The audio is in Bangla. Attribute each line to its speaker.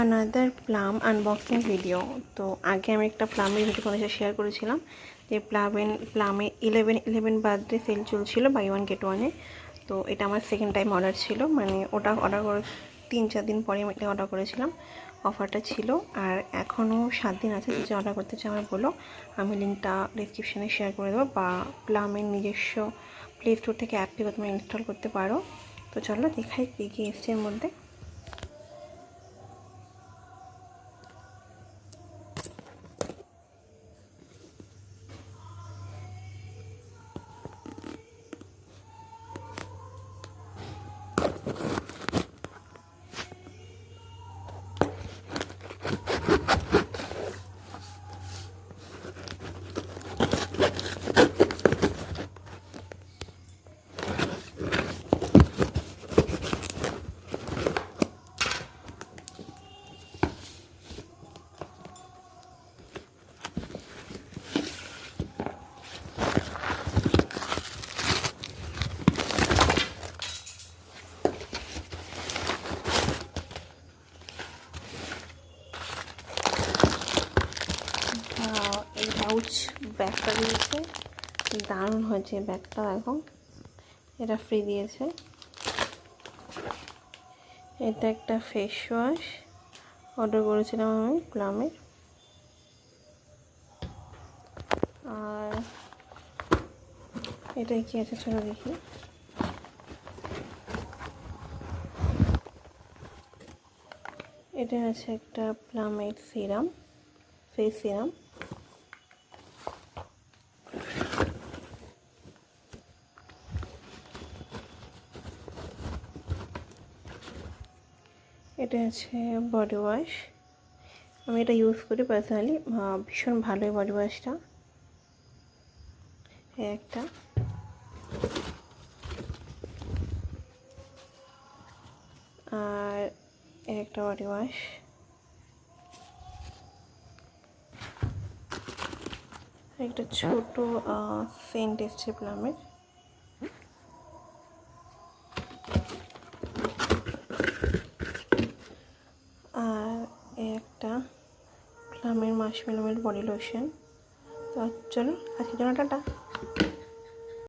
Speaker 1: Another plum unboxing video. তো আগে আমি একটা প্লামের ভিডিও তোমাদের সাথে শেয়ার করেছিলাম যে প্লামে 11/11 বার্থডে সেল চলছিল, বাই ওয়ান গেট ওয়ানে। তো এটা আমার সেকেন্ড টাইম অর্ডার ছিল, মানে ওটা অর্ডার করে 3-4 দিন পরে আমি এটা অর্ডার করেছিলাম, অফারটা ছিল। আর এখনও 7 দিন আছে, যে অর্ডার করতে চাই আমার বলো, আমি লিঙ্কটা ডিসক্রিপশানে শেয়ার করে দেবো, বা প্লামের নিজস্ব প্লে স্টোর থেকে অ্যাপ থেকে তুমি ইনস্টল করতে পারো। তো চলো দেখাই কী কী এসছে এর মধ্যে। এই পাউচ ব্যাগটা দিয়েছে, দারুণ হয়েছে ব্যাগটা। এখন এটা ফ্রি দিয়েছে। এটা একটা ফেস ওয়াশ অর্ডার করেছিলাম আমি প্লামের। আর এটা কি আছে চলো দেখি। এটা আছে একটা প্লামের সিরাম, ফেস সিরাম। এটা আছে বডি ওয়াশ, আমি এটা ইউজ করি পার্সোনালি, ভীষণ ভালো এই বডি ওয়াশটা। একটা আর একটা বডি ওয়াশ। একটা ছোট সেন্ট এসছে প্লামের। আর একটা প্লামের মাশমেলো বডি লোশন। তো চলো আজকের জন্য টাটা।